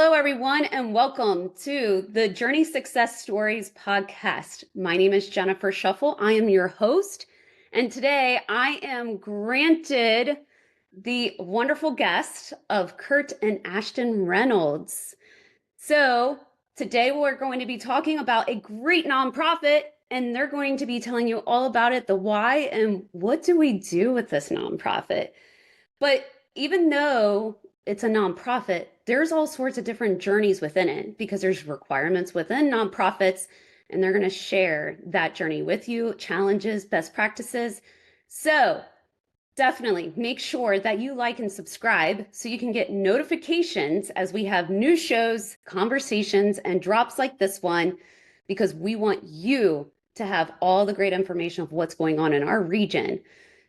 Hello, everyone, and welcome to the Journey Success Stories podcast. My name is Jennifer Sheffel. I am your host, and today I am granted the wonderful guest of Kurt and Ashton Reynolds. So today we're going to be talking about a great nonprofit, and they're going to be telling you all about it, the why, and what do we do with this nonprofit. But even though it's a nonprofit, there's all sorts of different journeys within it because there's requirements within nonprofits, and they're going to share that journey with you, challenges, best practices. So definitely make sure that you like and subscribe so you can get notifications as we have new shows, conversations, and drops like this one, because we want you to have all the great information of what's going on in our region.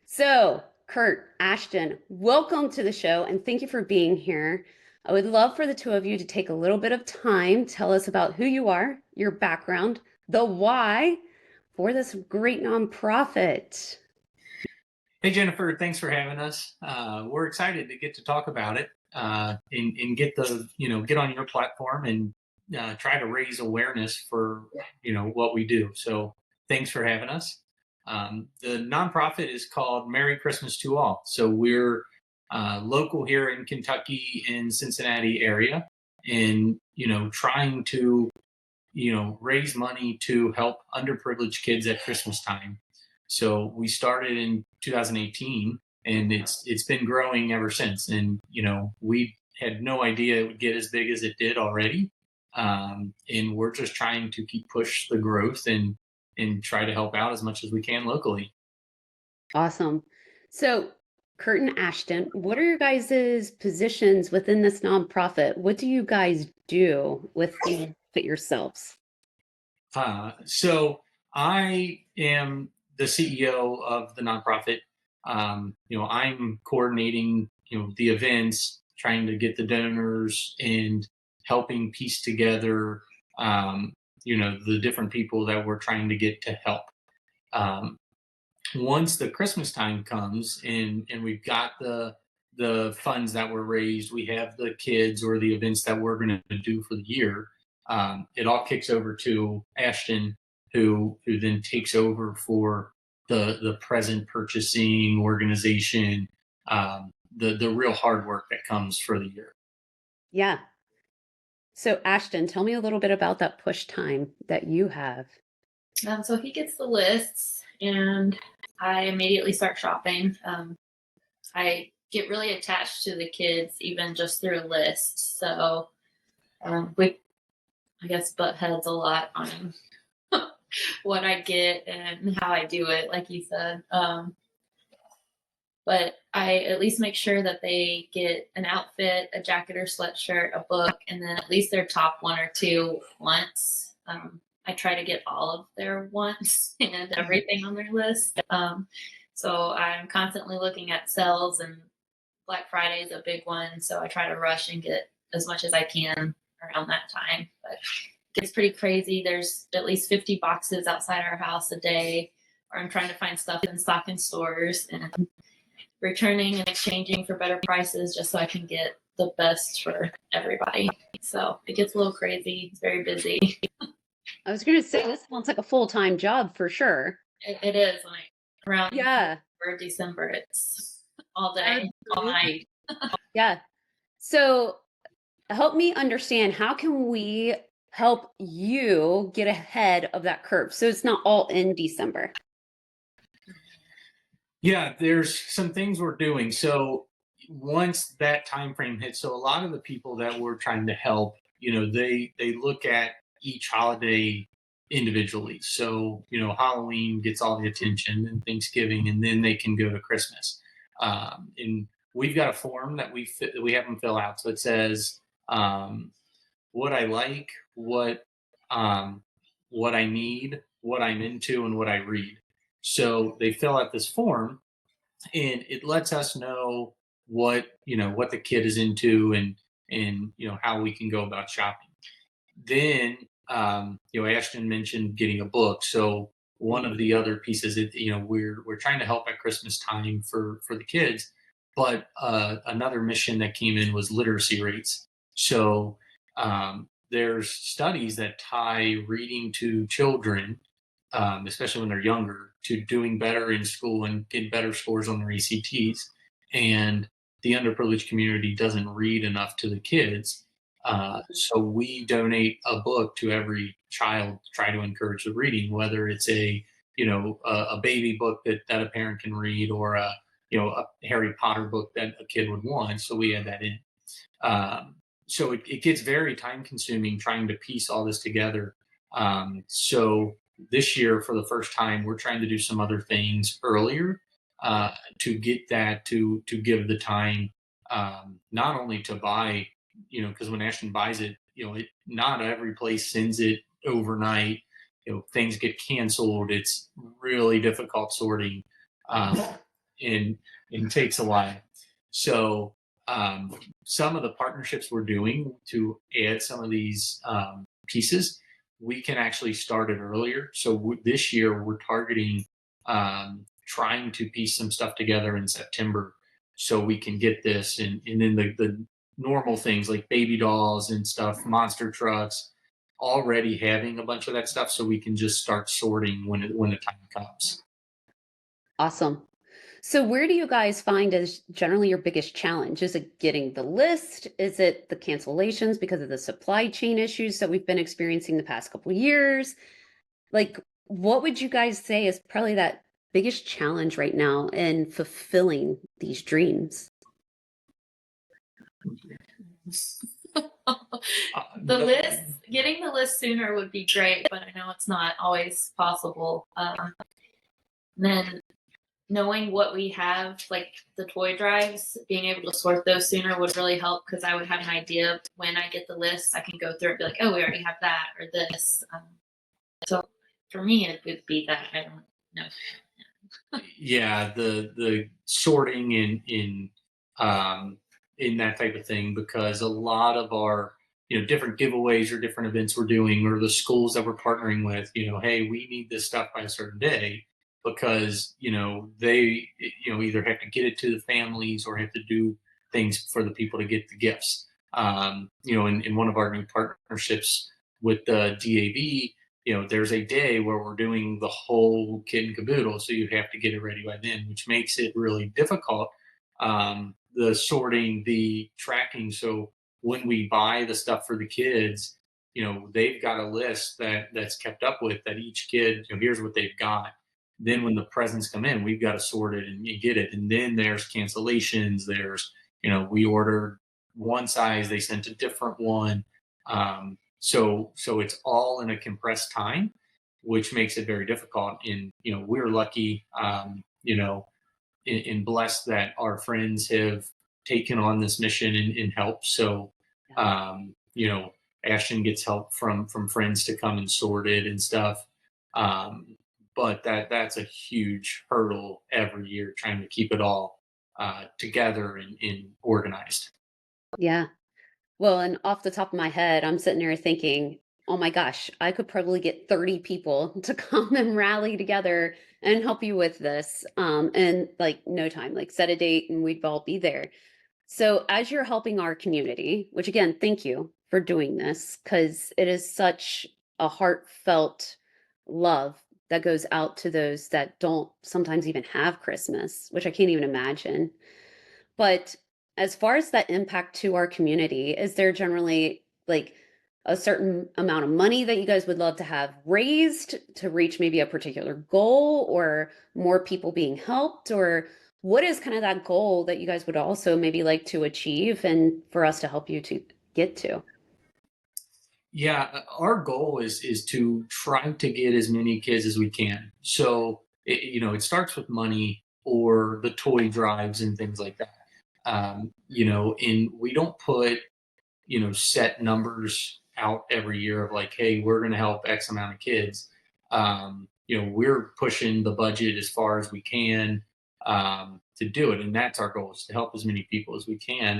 So Kurt, Ashton, welcome to the show, and thank you for being here. I would love for the two of you to take a little bit of time, tell us about who you are, your background, the why for this great nonprofit. Hey, Jennifer, thanks for having us. We're excited to get to talk about it and get get on your platform and try to raise awareness for, what we do. So thanks for having us. The nonprofit is called Merry Christmas to All. So we're local here in Kentucky and Cincinnati area, and trying to raise money to help underprivileged kids at Christmas time. So we started in 2018, and it's been growing ever since. And we had no idea it would get as big as it did already, and we're just trying to keep push the growth and try to help out as much as we can locally. Awesome. So, Kurt and Ashton, what are your guys' positions within this nonprofit? What do you guys do with it yourselves? So I am the CEO of the nonprofit. I'm coordinating, the events, trying to get the donors and helping piece together the different people that we're trying to get to help. Once the Christmas time comes and we've got the funds that were raised, we have the kids or the events that we're going to do for the year. It all kicks over to Ashton, who then takes over for the present purchasing, organization, the real hard work that comes for the year. Yeah. So Ashton, tell me a little bit about that push time that you have. So he gets the lists, and I immediately start shopping. I get really attached to the kids, even just through a list. So we, I guess, butt heads a lot on what I get and how I do it, like you said. But I at least make sure that they get an outfit, a jacket or sweatshirt, a book, and then at least their top one or two wants. I try to get all of their wants and everything on their list. So I'm constantly looking at sales, and Black Friday is a big one. So I try to rush and get as much as I can around that time. But it gets pretty crazy. There's at least 50 boxes outside our house a day, or I'm trying to find stuff in stock in stores and returning and exchanging for better prices just so I can get the best for everybody. So it gets a little crazy. It's very busy. I was going to say, this sounds like a full-time job for sure. It is. Like around for December, it's all day, all night. Yeah. So help me understand, how can we help you get ahead of that curve so it's not all in December? Yeah, there's some things we're doing. So once that time frame hits, so a lot of the people that we're trying to help, they look at each holiday individually. So, Halloween gets all the attention, and Thanksgiving, and then they can go to Christmas. And we've got a form that we have them fill out. So it says what I like, what I need, what I'm into, and what I read. So they fill out this form, and it lets us know what the kid is into, and how we can go about shopping. Then Ashton mentioned getting a book. So one of the other pieces that we're trying to help at Christmas time for the kids, but another mission that came in was literacy rates. So there's studies that tie reading to children, especially when they're younger, to doing better in school and get better scores on their ACTs. And the underprivileged community doesn't read enough to the kids. So we donate a book to every child to try to encourage the reading, whether it's a baby book that a parent can read, or a Harry Potter book that a kid would want. So we add that in. So it gets very time consuming trying to piece all this together. So this year, for the first time, we're trying to do some other things earlier, to get that to give the time, not only to buy, because when Ashton buys it, not every place sends it overnight. Things get canceled. It's really difficult sorting, um, and and takes a while. So some of the partnerships we're doing to add some of these pieces, we can actually start it earlier. So this year we're targeting, trying to piece some stuff together in September, so we can get this, and then the normal things like baby dolls and stuff, monster trucks, already having a bunch of that stuff, so we can just start sorting when the time comes. Awesome. So, where do you guys find is generally your biggest challenge? Is it getting the list? Is it the cancellations because of the supply chain issues that we've been experiencing the past couple of years? Like, what would you guys say is probably that biggest challenge right now in fulfilling these dreams? The list, getting the list sooner would be great, but I know it's not always possible. Then knowing what we have, like the toy drives, being able to sort those sooner would really help, because I would have an idea of when I get the list, I can go through it and be like, oh, we already have that or this. So for me, it would be that. I don't know. Yeah, the sorting in that type of thing, because a lot of our different giveaways or different events we're doing, or the schools that we're partnering with, hey, we need this stuff by a certain day, because they either have to get it to the families or have to do things for the people to get the gifts. In one of our new partnerships with the DAV, there's a day where we're doing the whole kit and caboodle, so you have to get it ready by then, which makes it really difficult. The sorting, the tracking. So when we buy the stuff for the kids, they've got a list that's kept up with, that each kid, here's what they've got. Then when the presents come in, we've got to sort it and you get it. And then there's cancellations. There's, we ordered one size, they sent a different one. So it's all in a compressed time, which makes it very difficult. And we're lucky, and blessed that our friends have taken on this mission and help. So Ashton gets help from friends to come and sort it and stuff. But that's a huge hurdle every year, trying to keep it all together and organized. Yeah. Well, and off the top of my head, I'm sitting there thinking, oh my gosh, I could probably get 30 people to come and rally together and help you with this, in like no time, like set a date and we'd all be there. So, as you're helping our community, which again, thank you for doing this, because it is such a heartfelt love that goes out to those that don't sometimes even have Christmas, which I can't even imagine. But as far as that impact to our community, is there generally like a certain amount of money that you guys would love to have raised to reach maybe a particular goal, or more people being helped? Or what is kind of that goal that you guys would also maybe like to achieve and for us to help you to get to? Yeah, our goal is to try to get as many kids as we can. So it starts with money or the toy drives and things like that. And we don't put set numbers out every year of like, hey, we're going to help X amount of kids. We're pushing the budget as far as we can, to do it, and that's our goal, is to help as many people as we can.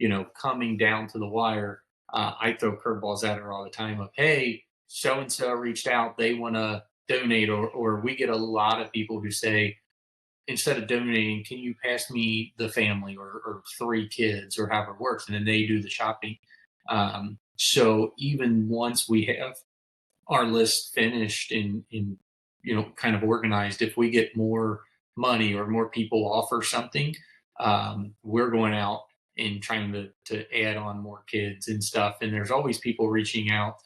And coming down to the wire, I throw curveballs at her all the time of, hey, so and so reached out, they want to donate, or we get a lot of people who say, instead of donating, can you pass me the family, or three kids, or however it works, and then they do the shopping. So even once we have our list finished and kind of organized, if we get more money or more people offer something, we're going out and trying to add on more kids and stuff. And there's always people reaching out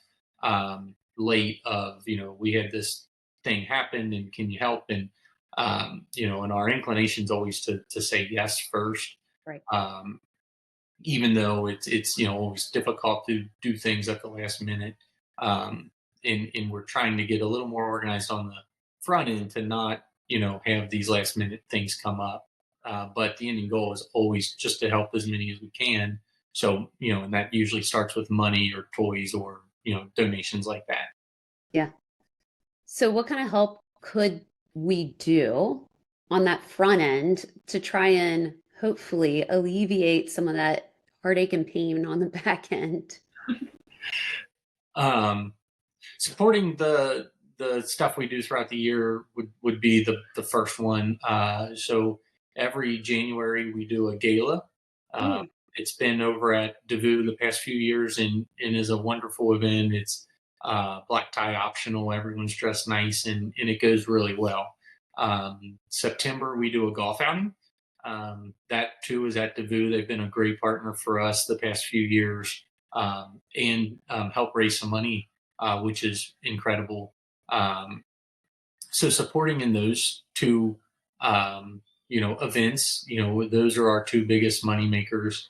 late of, we had this thing happen and can you help? And and our inclination is always to say yes first. Right. um, Even though it's always difficult to do things at the last minute. um, and we're trying to get a little more organized on the front end to not have these last minute things come up. But the ending goal is always just to help as many as we can. So and that usually starts with money or toys or donations like that. Yeah. So what kind of help could we do on that front end to try and hopefully alleviate some of that heartache and pain on the back end? um, Supporting the stuff we do throughout the year would be the first one. So every January we do a gala. Uh, Mm. it's been over at Davoo the past few years and is a wonderful event. It's black tie optional. Everyone's dressed nice and it goes really well. September we do a golf outing. That too is at Davoo. They've been a great partner for us the past few years, and help raise some money, which is incredible. Um, so supporting in those two, events, those are our two biggest money makers.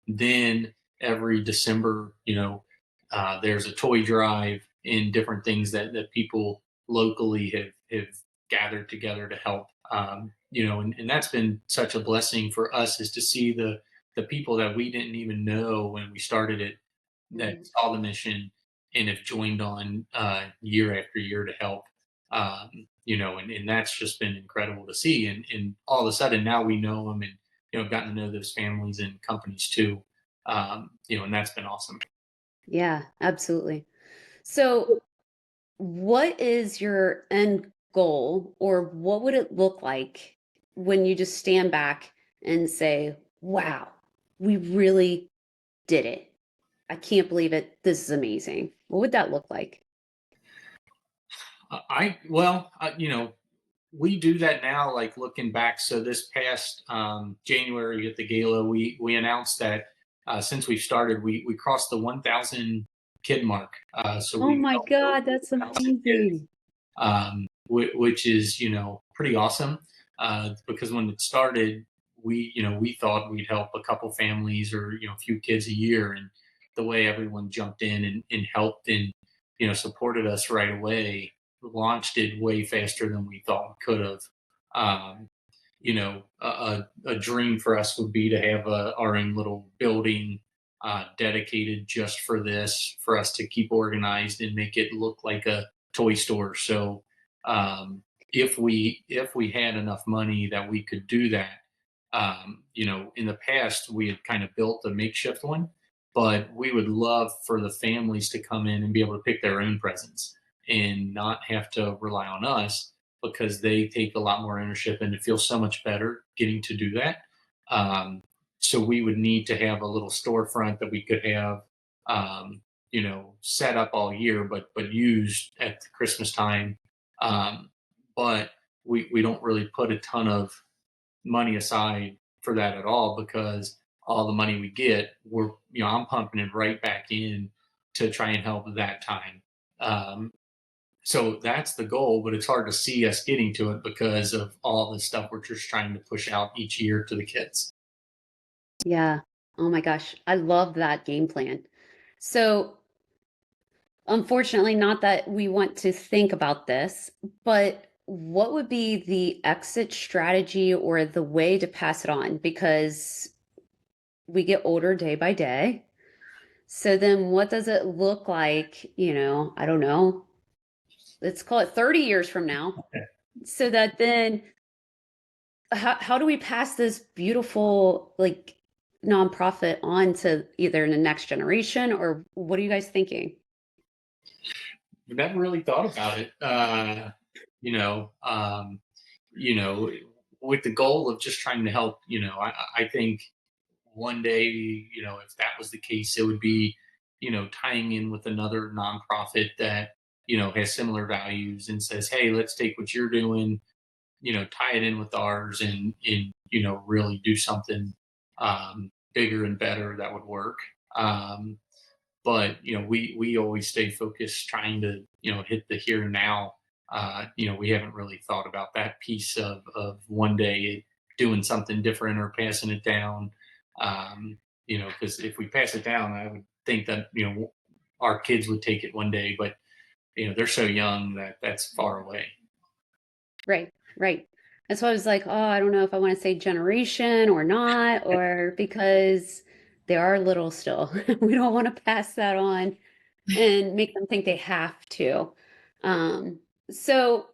Then every December, there's a toy drive and different things that people locally have gathered together to help. And that's been such a blessing for us is to see the people that we didn't even know when we started it that Mhm. saw the mission and have joined on year after year to help. And that's just been incredible to see. And all of a sudden now we know them and gotten to know those families and companies too. And that's been awesome. Yeah, absolutely. So what is your end goal, or what would it look like when you just stand back and say, wow, we really did it? I can't believe it. This is amazing. What would that look like? We do that now, like looking back. So this past January at the gala, we announced that since we started, we crossed the 1,000 kid mark. So Oh we've my helped over God, that's 1,000 kids, amazing. which is pretty awesome. Because when it started, we thought we'd help a couple families or a few kids a year, and the way everyone jumped in and helped and supported us right away launched it way faster than we thought we could have. Um, a dream for us would be to have our own little building dedicated just for this, for us to keep organized and make it look like a toy store. So if we had enough money that we could do that, in the past we had kind of built a makeshift one, but we would love for the families to come in and be able to pick their own presents and not have to rely on us because they take a lot more ownership and it feels so much better getting to do that. Um, so we would need to have a little storefront that we could have, set up all year, but used at the Christmas time. But we don't really put a ton of money aside for that at all because all the money we get, I'm pumping it right back in to try and help that time. Um, so that's the goal, but it's hard to see us getting to it because of all the stuff we're just trying to push out each year to the kids. Yeah. Oh my gosh, I love that game plan. So, unfortunately, not that we want to think about this, but what would be the exit strategy or the way to pass it on? Because we get older day by day. So then what does it look like, I don't know, let's call it 30 years from now. So that then how do we pass this beautiful like nonprofit on to either the next generation, or what are you guys thinking? We never really thought about it. You know, um, you know, with the goal of just trying to help. I think one day, if that was the case, it would be tying in with another nonprofit that, has similar values and says, hey, let's take what you're doing, tie it in with ours and really do something bigger and better that would work. But we always stay focused trying to hit the here and now. We haven't really thought about that piece of one day doing something different or passing it down. Because if we pass it down, I would think that our kids would take it one day, but they're so young that that's far away. Right, right. That's why I was like, oh, I don't know if I want to say generation or not, or because they are little still. We don't want to pass that on and make them think they have to. So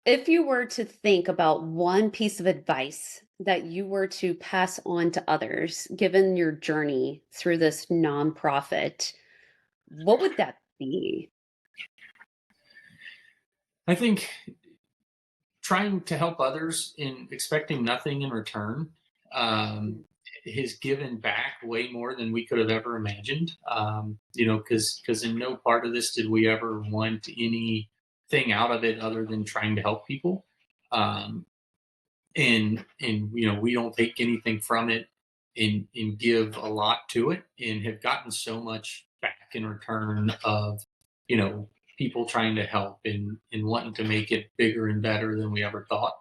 if you were to think about one piece of advice that you were to pass on to others, given your journey through this nonprofit, what would that be? I think trying to help others and expecting nothing in return has given back way more than we could have ever imagined. Because in no part of this did we ever want anything out of it other than trying to help people. And we don't take anything from it and give a lot to it and have gotten so much back in return of people trying to help and wanting to make it bigger and better than we ever thought.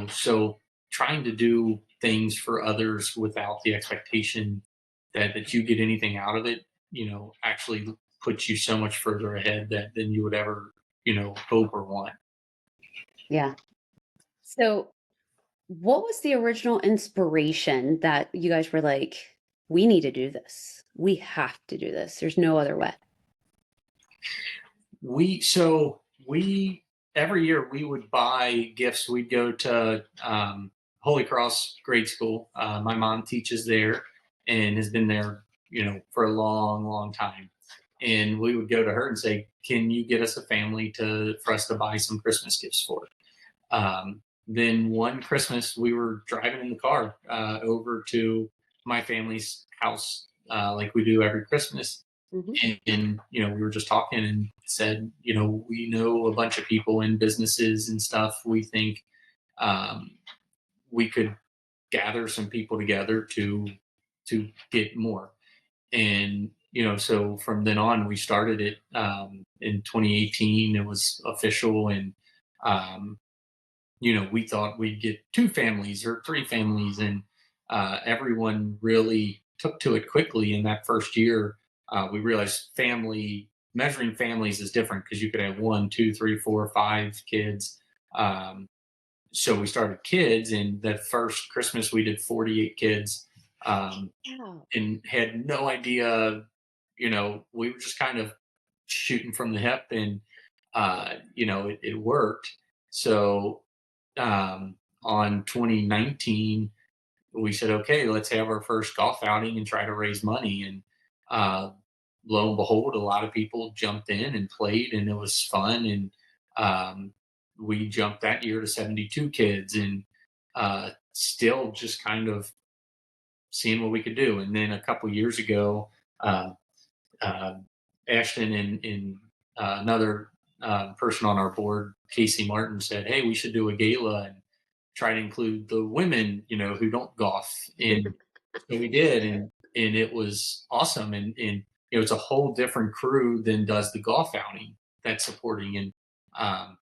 So trying to do things for others without the expectation that you get anything out of it, actually puts you so much further ahead than you would ever, hope or want. Yeah. So, what was the original inspiration that you guys were like, we need to do this? We have to do this. There's no other way. We every year we would buy gifts. We'd go to Holy Cross Grade School. My mom teaches there and has been there, for a long, long time. And we would go to her and say, "Can you get us a family for us to buy some Christmas gifts for?" Then one Christmas, we were driving in the car over to my family's house, like we do every Christmas. Mhm. And we were just talking and said, we know a bunch of people in businesses and stuff. We think um, we could gather some people together to get more. And so from then on, we started it in 2018. It was official, and um, we thought we'd get two families or three families, and everyone really took to it quickly in that first year. We realized measuring families is different because you could have one, two, three, four, five kids. So we started kids, and that first Christmas we did 48 kids, Wow. and had no idea. We were just kind of shooting from the hip, and it worked. So on 2019, we said, okay, let's have our first golf outing and try to raise money. And lo and behold, a lot of people jumped in and played, and it was fun. And we jumped that year to 72 kids, and still just kind of seeing what we could do. And then a couple years ago, uh, uh, Ashton and another person on our board, Casey Martin, said, "Hey, we should do a gala and try to include the women, who don't golf." And so we did, and it was awesome. And it's a whole different crew than does the golf outing that's supporting. And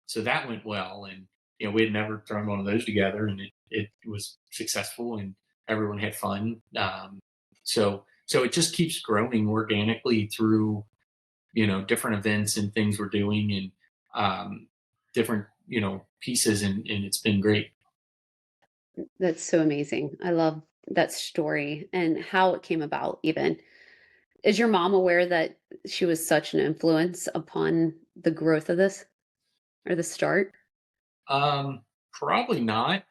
so that went well. And we had never thrown one of those together, and it was successful, and everyone had fun. So it just keeps growing organically through different events and things we're doing, and different pieces, and it's been great. That's so amazing. I love that story and how it came about, even. Is your mom aware that she was such an influence upon the growth of this or the start? Probably not,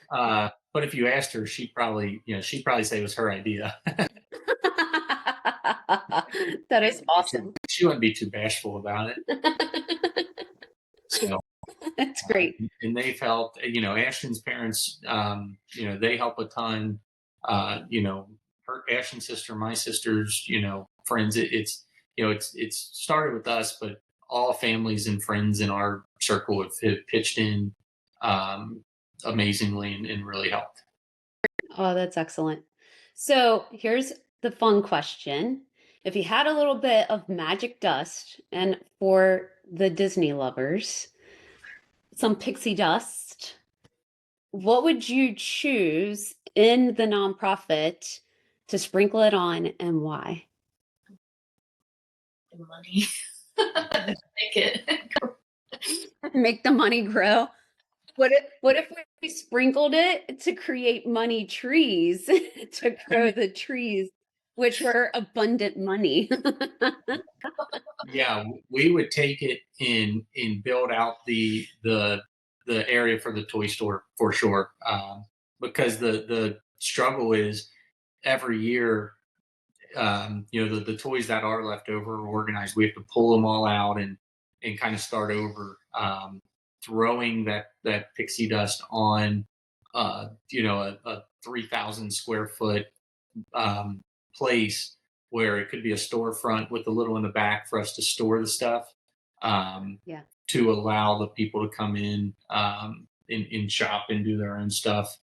but if you asked her, she'd probably say it was her idea. That is awesome. She wouldn't be too bashful about it. So That's great. and they've helped. Ashton's parents, they help a ton. her Ashton's sister, my sister's, friends. It's started with us, but all families and friends in our circle have pitched in um, amazingly and really helped. Oh, that's excellent. So here's the fun question. If you had a little bit of magic dust, and for the Disney lovers, some pixie dust, what would you choose in the nonprofit to sprinkle it on and why? The money. Make it. Make the money grow. What if we sprinkled it to create money trees to grow the trees, which were abundant money? Yeah, we would take it and build out the area for the toy store for sure. Because the struggle is every year, the toys that are left over are organized. We have to pull them all out and kind of start over. Throwing that pixie dust on, a 3,000 square foot place where it could be a storefront with a little in the back for us to store the stuff, Yeah. to allow the people to come in, and shop and do their own stuff.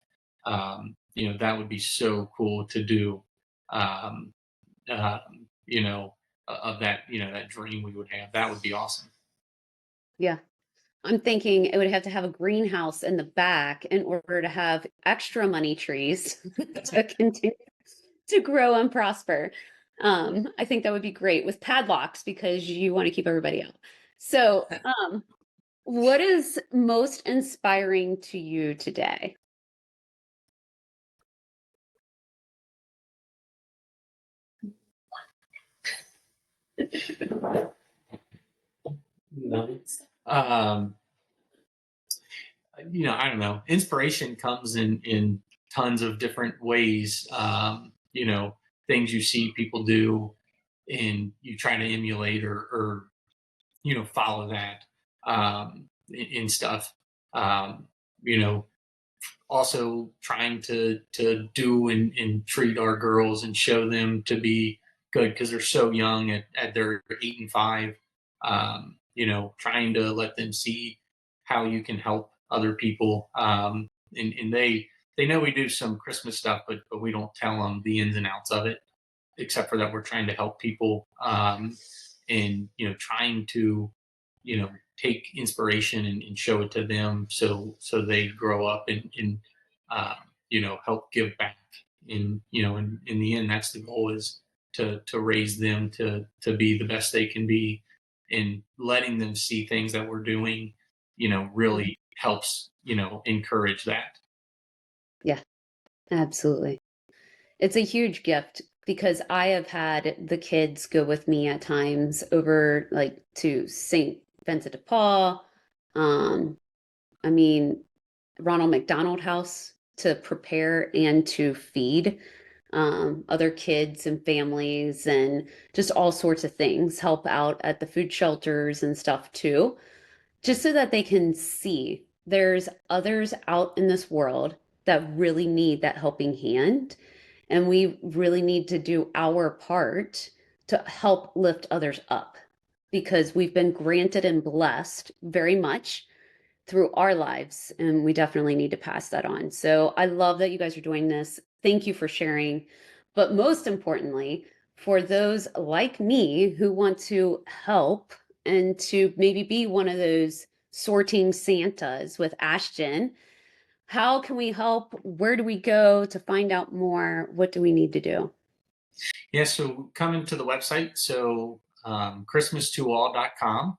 That would be so cool to do. Um, you know, of that, that dream we would have. That would be awesome. Yeah. I'm thinking it would have to have a greenhouse in the back in order to have extra money trees to continue to grow and prosper. I think that would be great with padlocks because you want to keep everybody out. So, what is most inspiring to you today? Nice. I don't know. Inspiration comes in tons of different ways. Things you see people do, and you try to emulate or follow that, in stuff. Um, you know, Also trying to do and treat our girls and show them to be good because they're so young at their 8 and 5. Trying to let them see how you can help other people. And they know we do some Christmas stuff, but we don't tell them the ins and outs of it, except for that we're trying to help people, and trying to you know take inspiration and show it to them so they grow up and uh, help give back. And in the end, that's the goal, is to raise them to be the best they can be, and letting them see things that we're doing really helps encourage that. Yeah, absolutely. It's a huge gift because I have had the kids go with me at times over like to St. Vincent de Paul. Um, I mean, Ronald McDonald House to prepare and to feed other kids and families and just all sorts of things, help out at the food shelters and stuff too, just so that they can see there's others out in this world that really need that helping hand. And we really need to do our part to help lift others up because we've been granted and blessed very much through our lives. And we definitely need to pass that on. So I love that you guys are doing this. Thank you for sharing. But most importantly, for those like me who want to help and to maybe be one of those sorting Santas with Ashton, how can we help? Where do we go to find out more? What do we need to do? Yeah, so come to the website. So christmas2all.com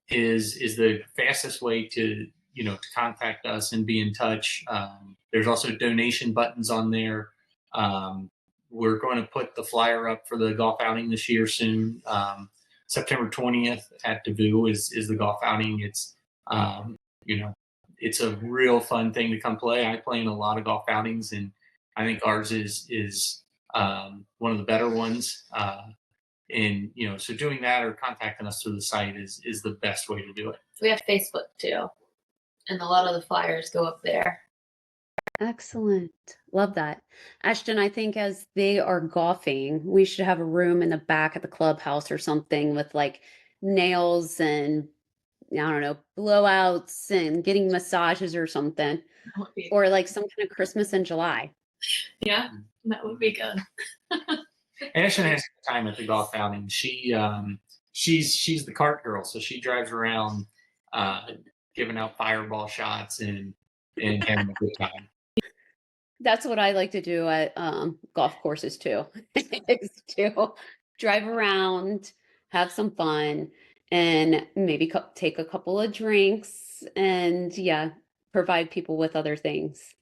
is the fastest way to contact us and be in touch. There's also donation buttons on there. We're going to put the flyer up for the golf outing this year soon. September 20th at Davoo is the golf outing. It's a real fun thing to come play. I play in a lot of golf outings, and I think ours is one of the better ones. And so doing that or contacting us through the site is the best way to do it. We have Facebook too, and a lot of the flyers go up there. Excellent. Love that. Ashton, I think as they are golfing, we should have a room in the back of the clubhouse or something with like nails and I don't know, blowouts and getting massages or something. That would be, Or like some kind of Christmas in July. yeah, that would be good. Ashton has time at the golf outing. She's the cart girl, so she drives around giving out fireball shots and having a good time. That's what I like to do at golf courses too. Is to drive around, have some fun, and maybe take a couple of drinks and yeah, provide people with other things.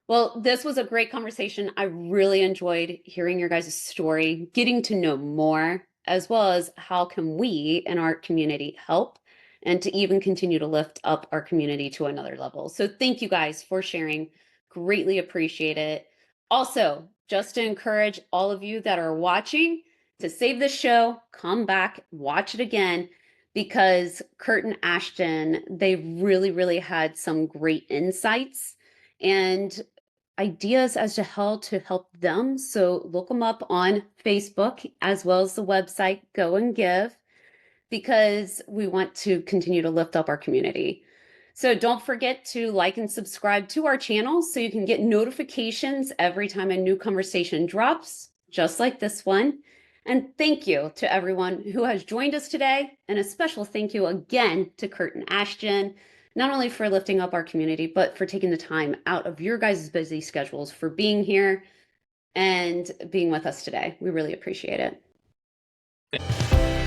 Well, this was a great conversation. I really enjoyed hearing your guys' story, getting to know more, as well as how can we in our community help and to even continue to lift up our community to another level. So thank you guys for sharing. Greatly appreciate it. Also, just to encourage all of you that are watching to save this show, come back, watch it again, because Kurt and Ashton, they really had some great insights and ideas as to how to help them. So look them up on Facebook as well as the website Go and Give, because we want to continue to lift up our community. So don't forget to like and subscribe to our channel so you can get notifications every time a new conversation drops, just like this one. And thank you to everyone who has joined us today. And a special thank you again to Kurt and Ashton, not only for lifting up our community, but for taking the time out of your guys' busy schedules for being here and being with us today. We really appreciate it.